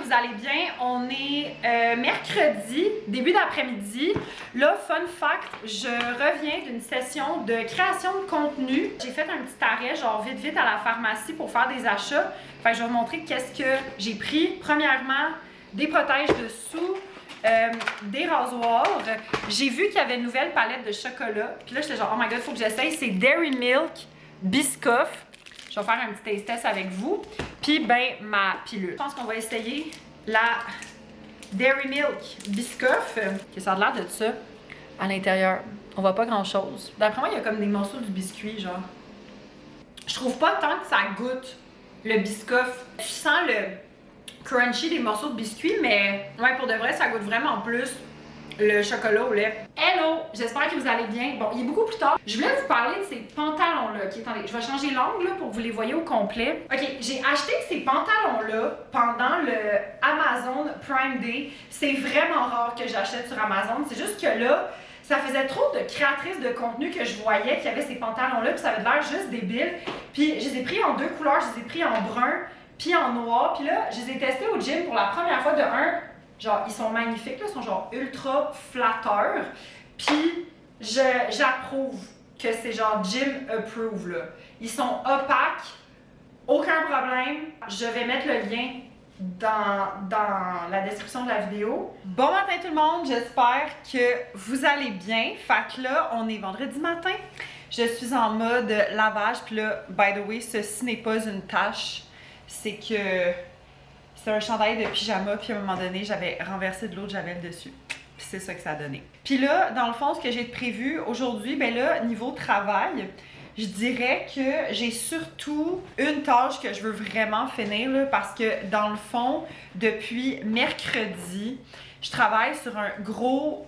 vous allez bien. On est mercredi, début d'après-midi. Là, fun fact, je reviens d'une session de création de contenu. J'ai fait un petit arrêt, genre vite à la pharmacie pour faire des achats. Fait que je vais vous montrer qu'est-ce que j'ai pris. Premièrement, des protège-dessous, des rasoirs. J'ai vu qu'il y avait une nouvelle palette de chocolat. Puis là, j'étais genre, oh my god, faut que j'essaye. C'est Dairy Milk Biscoff. Je vais faire un petit taste test avec vous. Puis, ben, ma pilule. Je pense qu'on va essayer la Dairy Milk Biscoff. Que ça a l'air de ça à l'intérieur. On voit pas grand-chose. D'après moi, il y a comme des morceaux du biscuit, genre. Je trouve pas tant que ça goûte le Biscoff. Tu sens le crunchy des morceaux de biscuit, mais ouais, pour de vrai, ça goûte vraiment plus le chocolat au lait. Hello! J'espère que vous allez bien. Bon, il est beaucoup plus tard. Je voulais vous parler de ces pantalons-là. Ok, attendez, je vais changer l'angle pour que vous les voyez au complet. Ok, j'ai acheté ces pantalons-là pendant le Amazon Prime Day. C'est vraiment rare que j'achète sur Amazon. C'est juste que là, ça faisait trop de créatrices de contenu que je voyais qui avaient ces pantalons-là, puis ça avait l'air juste débile. Puis je les ai pris en deux couleurs. Je les ai pris en brun puis en noir. Puis là, je les ai testés au gym pour la première fois de un. Genre, ils sont magnifiques, là, ils sont genre ultra flatteurs. Puis, j'approuve que c'est genre gym approve, là. Ils sont opaques, aucun problème. Je vais mettre le lien dans la description de la vidéo. Bon matin tout le monde, j'espère que vous allez bien. Fait que là, on est vendredi matin. Je suis en mode lavage. Puis là, by the way, ceci n'est pas une tâche. C'est que c'est un chandail de pyjama, puis à un moment donné, j'avais renversé de l'eau de javel dessus. Puis c'est ça que ça a donné. Puis là, dans le fond, ce que j'ai prévu aujourd'hui, ben là, niveau travail, je dirais que j'ai surtout une tâche que je veux vraiment finir, là, parce que dans le fond, depuis mercredi, je travaille sur un gros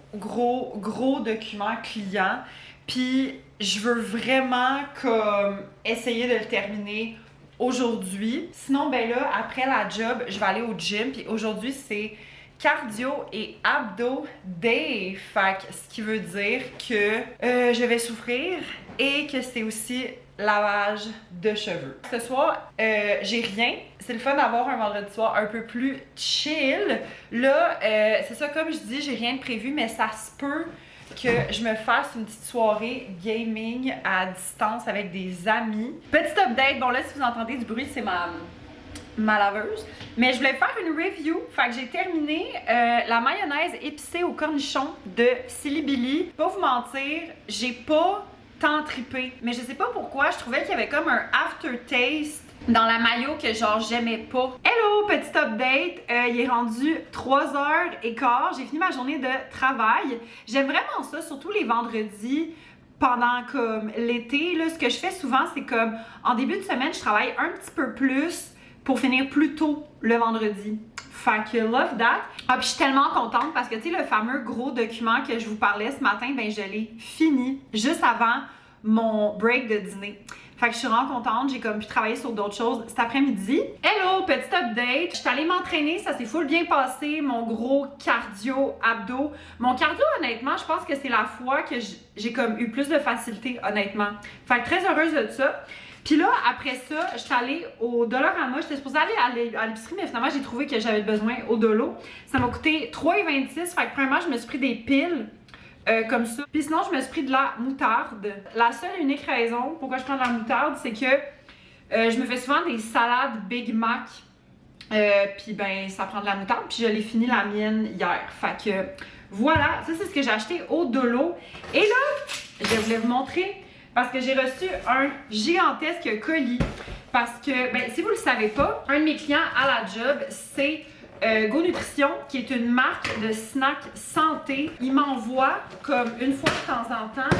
document client, puis je veux vraiment comme essayer de le terminer aujourd'hui. Sinon, ben là, après la job, je vais aller au gym. Puis aujourd'hui, c'est cardio et abdos day. Fait que, ce qui veut dire que je vais souffrir et que c'est aussi lavage de cheveux. Ce soir, j'ai rien. C'est le fun d'avoir un vendredi soir un peu plus chill. Là, c'est ça, comme je dis, j'ai rien de prévu, mais ça se peut que je me fasse une petite soirée gaming à distance avec des amis. Petit update, bon là si vous entendez du bruit, c'est ma laveuse. Mais je voulais faire une review, fait que j'ai terminé la mayonnaise épicée au cornichon de Silly Billy. Pas vous mentir, j'ai pas tant trippé, mais je sais pas pourquoi, je trouvais qu'il y avait comme un aftertaste dans la mayo que genre j'aimais pas. Hello, petit update, il est rendu 3h15, j'ai fini ma journée de travail. J'aime vraiment ça, surtout les vendredis pendant comme l'été. Là, ce que je fais souvent, c'est comme en début de semaine, je travaille un petit peu plus pour finir plus tôt le vendredi. Fait que love that. Ah, puis je suis tellement contente parce que tu sais, le fameux gros document que je vous parlais ce matin, ben je l'ai fini juste avant mon break de dîner. Fait que je suis vraiment contente, j'ai comme pu travailler sur d'autres choses cet après-midi. Hello, petit update. Je suis allée m'entraîner, ça s'est full bien passé, mon gros cardio abdos. Mon cardio, honnêtement, je pense que c'est la fois que j'ai comme eu plus de facilité, honnêtement. Fait que très heureuse de ça. Puis là, après ça, je suis allée au Dollarama. J'étais supposée aller à l'épicerie, mais finalement, j'ai trouvé que j'avais besoin au Dolo. Ça m'a coûté 3,26. Fait que premièrement, je me suis pris des piles. Comme ça. Puis sinon, je me suis pris de la moutarde. La seule et unique raison pourquoi je prends de la moutarde, c'est que je me fais souvent des salades Big Mac. Puis ben, ça prend de la moutarde. Puis je l'ai fini la mienne hier. Fait que voilà, ça c'est ce que j'ai acheté au Dolo. Et là, je voulais vous montrer parce que j'ai reçu un gigantesque colis. Parce que, ben, si vous le savez pas, un de mes clients à la job, c'est Go Nutrition, qui est une marque de snacks santé. Il m'envoie comme une fois de temps en temps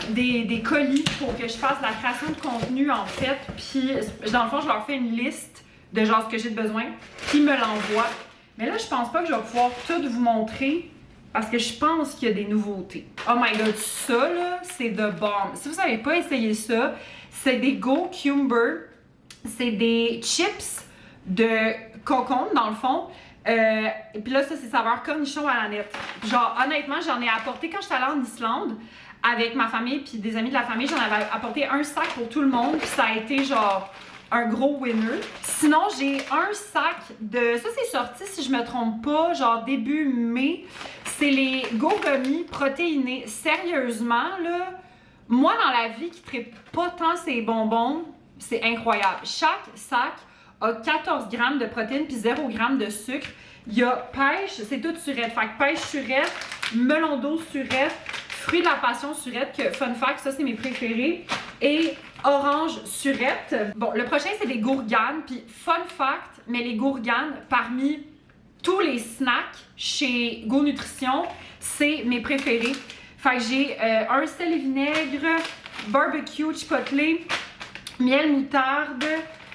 des colis pour que je fasse la création de contenu en fait. Puis dans le fond, je leur fais une liste de genre ce que j'ai besoin. Puis ils me l'envoient. Mais là, je pense pas que je vais pouvoir tout vous montrer parce que je pense qu'il y a des nouveautés. Oh my god, ça là, c'est de bombe. Si vous n'avez pas essayé ça, c'est des Go Cumber. C'est des chips de concombre dans le fond. Et puis là, ça c'est saveur cornichon à la nette. Genre, honnêtement, j'en ai apporté quand j'étais allée en Islande avec ma famille puis des amis de la famille. J'en avais apporté un sac pour tout le monde. Puis ça a été genre un gros winner. Sinon, j'ai un sac de... Ça, c'est sorti, si je me trompe pas, genre début mai. C'est les Go-Gummy protéinés. Sérieusement, là, moi, dans la vie qui tripe pas tant ces bonbons, c'est incroyable. Chaque sac a 14 grammes de protéines puis 0 g de sucre. Il y a pêche, c'est tout surette. Fait que pêche surette, melon d'eau surette, fruits de la passion surette, que fun fact, ça c'est mes préférés, et orange surette. Bon, le prochain c'est les gourganes, puis fun fact, mais les gourganes, parmi tous les snacks chez Go Nutrition, c'est mes préférés. Fait que j'ai un sel et vinaigre, barbecue, chipotle, miel moutarde,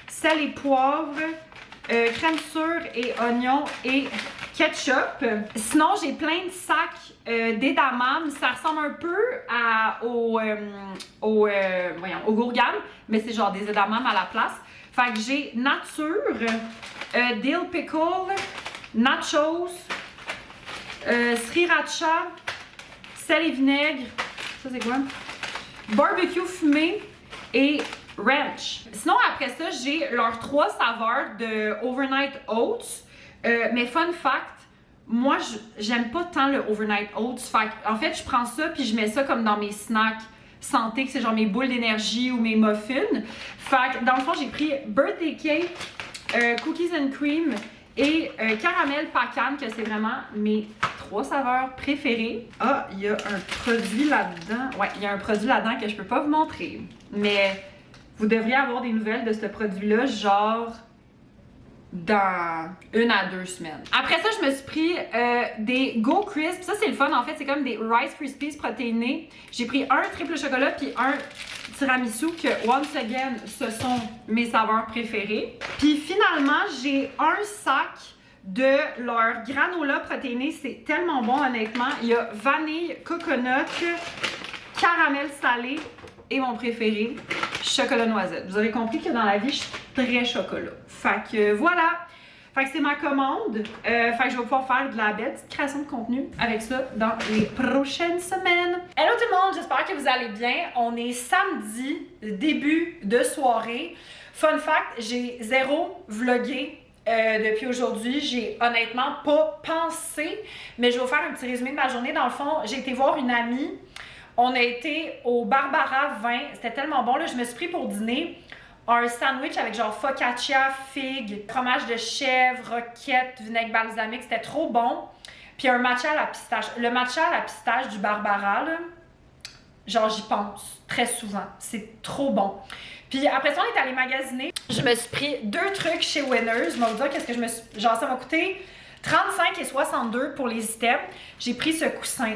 sel et poivre, crème sûre et oignon et ketchup. Sinon, j'ai plein de sacs d'édamame. Ça ressemble un peu au gourgane, mais c'est genre des édamames à la place. Fait que j'ai nature, dill pickle, nachos, sriracha, sel et vinaigre. Ça, c'est quoi? Barbecue fumé et ranch. Sinon, après ça, j'ai leurs 3 saveurs de Overnight Oats. Mais fun fact, moi, j'aime pas tant le Overnight Oats. Fait en fait, je prends ça puis je mets ça comme dans mes snacks santé, que c'est genre mes boules d'énergie ou mes muffins. Fait que dans le fond, j'ai pris birthday cake, cookies and cream et caramel pecan, que c'est vraiment mes 3 saveurs préférées. Ah, il y a un produit là-dedans. Ouais, il y a un produit là-dedans que je peux pas vous montrer. Mais vous devriez avoir des nouvelles de ce produit-là, genre dans 1 à 2 semaines. Après ça, je me suis pris des Go Crisp. Ça, c'est le fun. En fait, c'est comme des Rice Krispies protéinés. J'ai pris un triple chocolat puis un tiramisu que, once again, ce sont mes saveurs préférées. Puis finalement, j'ai un sac de leur granola protéiné. C'est tellement bon, honnêtement. Il y a vanille, coconut, caramel salé et mon préféré, chocolat noisette. Vous avez compris que dans la vie, je suis très chocolat. Fait que voilà. Fait que c'est ma commande. Fait que je vais pouvoir faire de la belle petite création de contenu avec ça dans les prochaines semaines. Hello tout le monde, j'espère que vous allez bien. On est samedi, début de soirée. Fun fact, j'ai zéro vlogué depuis aujourd'hui. J'ai honnêtement pas pensé, mais je vais vous faire un petit résumé de ma journée. Dans le fond, j'ai été voir une amie. On a été au Barbara 20. C'était tellement bon. Là, je me suis pris pour dîner un sandwich avec genre focaccia, figues, fromage de chèvre, roquette, vinaigre balsamique. C'était trop bon. Puis un matcha à la pistache. Le matcha à la pistache du Barbara, là, genre j'y pense très souvent. C'est trop bon. Puis après ça, on est allé magasiner. Je me suis pris 2 trucs chez Winners. Je vais vous dire qu'est-ce que je me suis... Genre ça m'a coûté 35 et 62 pour les items. J'ai pris ce coussin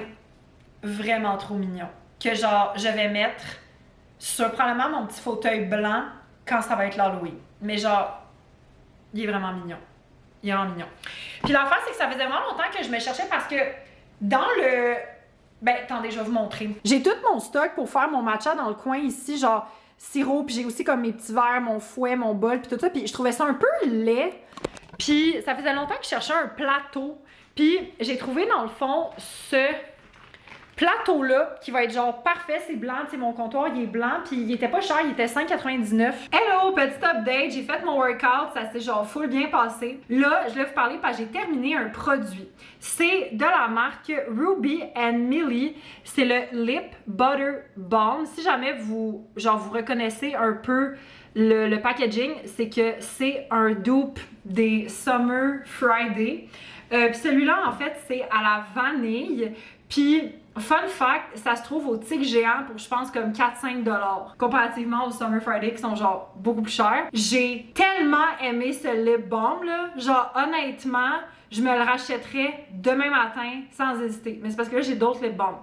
vraiment trop mignon que genre je vais mettre sur probablement mon petit fauteuil blanc quand ça va être l'Halloween. Mais genre, il est vraiment mignon. Il est vraiment mignon. Puis l'affaire, c'est que ça faisait vraiment longtemps que je me cherchais parce que dans le... Ben, attendez, je vais vous montrer. J'ai tout mon stock pour faire mon matcha dans le coin ici, genre sirop, puis j'ai aussi comme mes petits verres, mon fouet, mon bol, puis tout ça. Puis je trouvais ça un peu laid. Puis ça faisait longtemps que je cherchais un plateau. Puis j'ai trouvé dans le fond ce plateau-là, qui va être genre parfait, c'est blanc, tu sais, mon comptoir, il est blanc, puis il était pas cher, il était 5,99. Hello, petit update, j'ai fait mon workout, ça s'est genre full bien passé. Là, je vais vous parler parce que j'ai terminé un produit. C'est de la marque Ruby and Millie, c'est le Lip Butter Balm. Si jamais vous reconnaissez un peu le packaging, c'est que c'est un dupe des Summer Friday. Puis celui-là, en fait, c'est à la vanille, puis fun fact, ça se trouve au Tic Géant pour je pense comme 4-5 $, comparativement aux Summer Friday qui sont genre beaucoup plus chers. J'ai tellement aimé ce lip balm là, genre honnêtement, je me le rachèterais demain matin sans hésiter. Mais c'est parce que là j'ai d'autres lip balms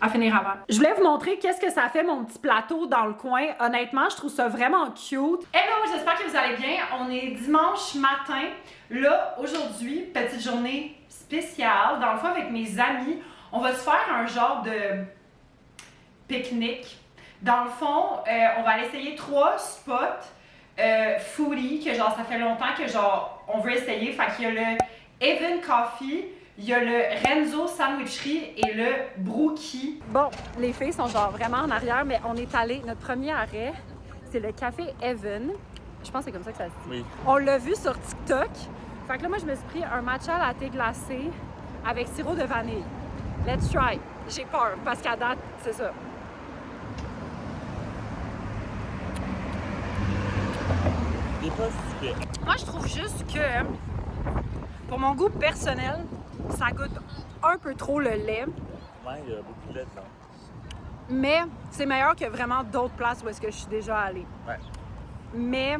à finir avant. Je voulais vous montrer qu'est-ce que ça fait mon petit plateau dans le coin. Honnêtement, je trouve ça vraiment cute. Hello, j'espère que vous allez bien. On est dimanche matin. Là, aujourd'hui, petite journée spéciale. Dans le fond, avec mes amis, on va se faire un genre de pique-nique. Dans le fond, on va aller essayer 3 spots foodie que genre ça fait longtemps que genre on veut essayer. Fait qu'il y a le Even Coffee, il y a le Renzo Sandwichery et le Brookie. Bon, les filles sont genre vraiment en arrière, mais on est allé, notre premier arrêt, c'est le Café Even. Je pense que c'est comme ça que ça se dit. Oui. On l'a vu sur TikTok. Fait que là, moi, je me suis pris un matcha latte glacé avec sirop de vanille. Let's try. J'ai peur parce qu'à date, c'est ça. Il est pas si pire. Moi, je trouve juste que, pour mon goût personnel, ça goûte un peu trop le lait. Ouais, il y a beaucoup de lait dedans. Mais c'est meilleur que vraiment d'autres places où est-ce que je suis déjà allée. Ouais. Mais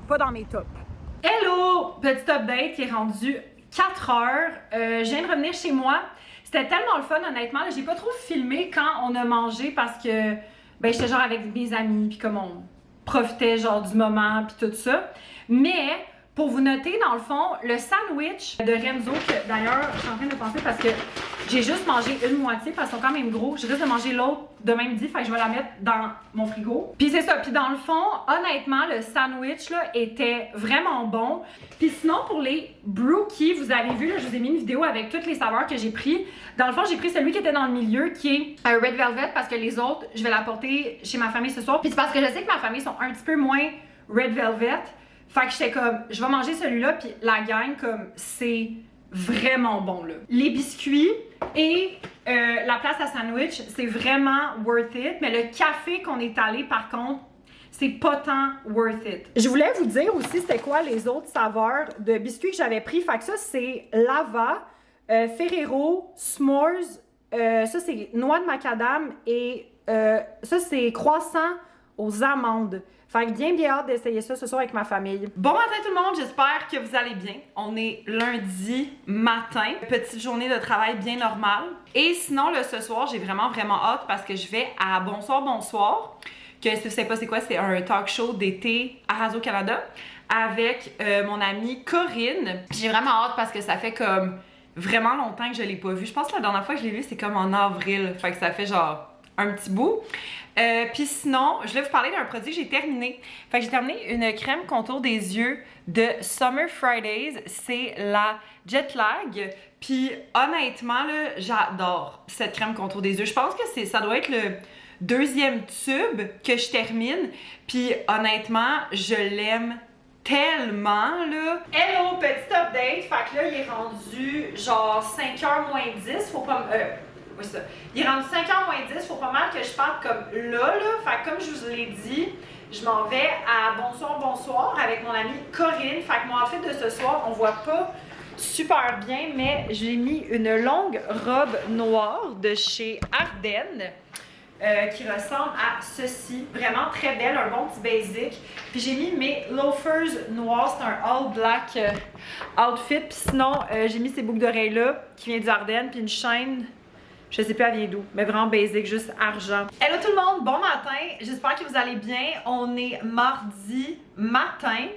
pas dans mes tops. Hello! Petit update qui est rendu 4 heures. Je viens de revenir chez moi. C'était tellement le fun, honnêtement. J'ai pas trop filmé quand on a mangé parce que ben, j'étais genre avec mes amis, puis comme on profitait genre du moment, puis tout ça. Mais pour vous noter, dans le fond, le sandwich de Renzo, que d'ailleurs, je suis en train de penser parce que j'ai juste mangé une moitié parce qu'ils sont quand même gros. Je risque de manger l'autre demain midi, fait que je vais la mettre dans mon frigo. Puis c'est ça. Puis dans le fond, honnêtement, le sandwich là était vraiment bon. Puis sinon, pour les brookies, vous avez vu, là, je vous ai mis une vidéo avec toutes les saveurs que j'ai pris. Dans le fond, j'ai pris celui qui était dans le milieu, qui est un Red Velvet, parce que les autres, je vais l'apporter chez ma famille ce soir. Puis c'est parce que je sais que ma famille sont un petit peu moins Red Velvet. Fait que j'étais comme, je vais manger celui-là, puis la gang, comme, c'est vraiment bon, là. Les biscuits et la place à sandwich, c'est vraiment worth it. Mais le café qu'on est allé, par contre, c'est pas tant worth it. Je voulais vous dire aussi c'était quoi les autres saveurs de biscuits que j'avais pris. Fait que ça, c'est Lava, Ferrero, S'mores, ça, c'est noix de macadam et ça, c'est croissant aux amandes. Fait que bien hâte d'essayer ça ce soir avec ma famille. Bon matin tout le monde, j'espère que vous allez bien. On est lundi matin, petite journée de travail bien normale. Et sinon, là, ce soir, j'ai vraiment hâte parce que je vais à Bonsoir Bonsoir, que si vous savez pas c'est quoi, c'est un talk show d'été à Radio-Canada avec mon amie Corinne. J'ai vraiment hâte parce que ça fait comme vraiment longtemps que je l'ai pas vue. Je pense que la dernière fois que je l'ai vue, c'est comme en avril. Fait que ça fait genre un petit bout. Puis sinon, je voulais vous parler d'un produit que j'ai terminé. Fait que j'ai terminé une crème contour des yeux de Summer Fridays. C'est la Jet Lag. Puis honnêtement, là, j'adore cette crème contour des yeux. Je pense que ça doit être le deuxième tube que je termine. Puis honnêtement, je l'aime tellement, là. Hello, petit update. Fait que là, il est rendu genre 5h moins 10. Faut pas oui, ça. Il est rendu 5h moins 10, faut pas mal que je parte comme là. Fait que comme je vous l'ai dit, je m'en vais à Bonsoir Bonsoir avec mon amie Corinne. Fait que mon outfit de ce soir, on voit pas super bien, mais j'ai mis une longue robe noire de chez Ardennes qui ressemble à ceci. Vraiment très belle, un bon petit basic. Puis j'ai mis mes loafers noirs, c'est un all black outfit. Puis sinon, j'ai mis ces boucles d'oreilles là qui vient du Ardennes, puis une chaîne. Je sais pas elle vient d'où, mais vraiment basic, juste argent. Hello tout le monde, bon matin, j'espère que vous allez bien. On est mardi matin.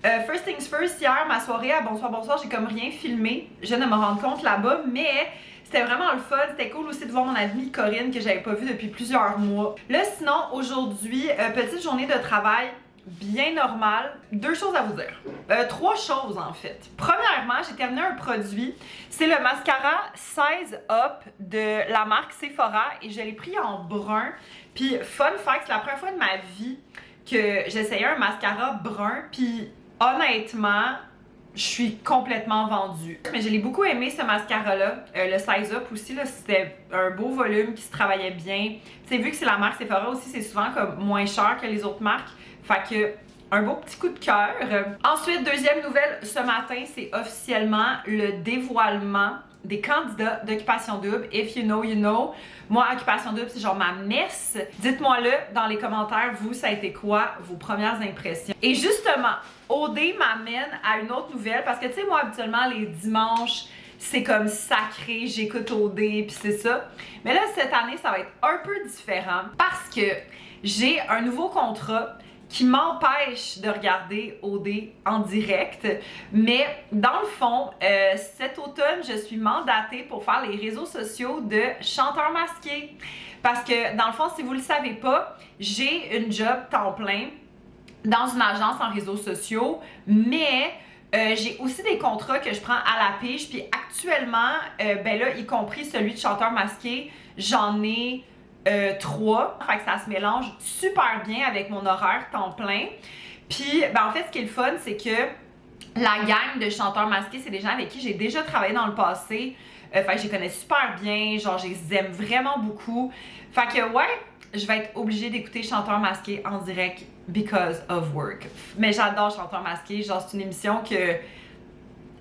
First things first, hier, ma soirée à Bonsoir Bonsoir, j'ai comme rien filmé. Je viens de me rendre compte là-bas, mais c'était vraiment le fun. C'était cool aussi de voir mon amie Corinne que j'avais pas vue depuis plusieurs mois. Là, sinon, aujourd'hui, petite journée de travail bien normale. Deux choses à vous dire. Trois choses en fait. Premièrement, j'ai terminé un produit. C'est le mascara Size Up de la marque Sephora et je l'ai pris en brun. Puis fun fact, c'est la première fois de ma vie que j'essayais un mascara brun. Puis honnêtement, je suis complètement vendue. Mais je l'ai beaucoup aimé ce mascara-là. Le Size Up aussi, là, c'était un beau volume qui se travaillait bien. Tu sais, vu que c'est la marque Sephora aussi, c'est souvent comme moins cher que les autres marques. Fait que, un beau petit coup de cœur. Ensuite, deuxième nouvelle, ce matin, c'est officiellement le dévoilement des candidats d'Occupation Double. If you know, you know. Moi, Occupation Double, c'est genre ma messe. Dites-moi-le dans les commentaires, vous, ça a été quoi vos premières impressions? Et justement, OD m'amène à une autre nouvelle parce que, tu sais, moi, habituellement, les dimanches, c'est comme sacré, j'écoute OD, puis c'est ça. Mais là, cette année, ça va être un peu différent parce que j'ai un nouveau contrat qui m'empêche de regarder OD en direct. Mais dans le fond, cet automne, je suis mandatée pour faire les réseaux sociaux de chanteur masqué. Parce que dans le fond, si vous le savez pas, j'ai une job temps plein dans une agence en réseaux sociaux, mais j'ai aussi des contrats que je prends à la pige. Puis actuellement, ben là, y compris celui de chanteur masqué, j'en ai 3, fait que ça se mélange super bien avec mon horaire temps plein. Puis, ben, en fait, ce qui est le fun, c'est que la gang de chanteurs masqués, c'est des gens avec qui j'ai déjà travaillé dans le passé. Fait que je les connais super bien, genre je les aime vraiment beaucoup. Fait que ouais, je vais être obligée d'écouter Chanteurs masqués en direct because of work. Mais j'adore Chanteurs masqués, genre c'est une émission que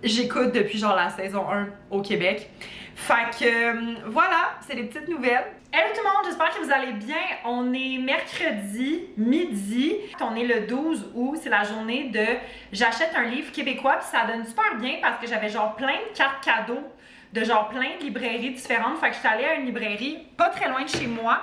j'écoute depuis genre la saison 1 au Québec. Fait que voilà, c'est des petites nouvelles. Hello tout le monde, j'espère que vous allez bien. On est mercredi midi, on est le 12 août, c'est la journée de j'achète un livre québécois, puis ça donne super bien parce que j'avais genre plein de cartes cadeaux de genre plein de librairies différentes. Fait que je suis allée à une librairie pas très loin de chez moi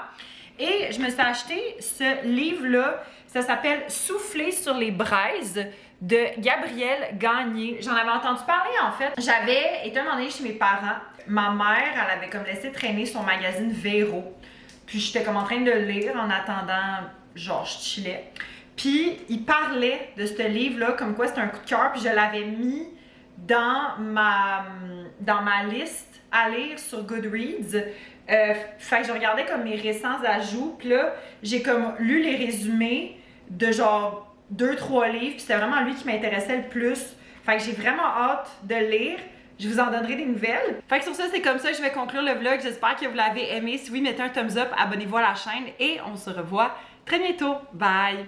et je me suis acheté ce livre-là. Ça s'appelle Souffler sur les braises de Gabrielle Gagné. J'en avais entendu parler en fait. J'avais été un moment donné chez mes parents. Ma mère, elle avait comme laissé traîner son magazine Véro. Puis j'étais comme en train de le lire en attendant, genre je chillais. Puis il parlait de ce livre-là comme quoi c'était un coup de cœur. Puis je l'avais mis dans ma liste à lire sur Goodreads. Fait que je regardais comme mes récents ajouts. Puis là, j'ai comme lu les résumés de genre 2-3 livres. Puis c'était vraiment lui qui m'intéressait le plus. Fait que j'ai vraiment hâte de lire. Je vous en donnerai des nouvelles. Fait que sur ça, c'est comme ça que je vais conclure le vlog. J'espère que vous l'avez aimé. Si oui, mettez un thumbs up, abonnez-vous à la chaîne et on se revoit très bientôt. Bye!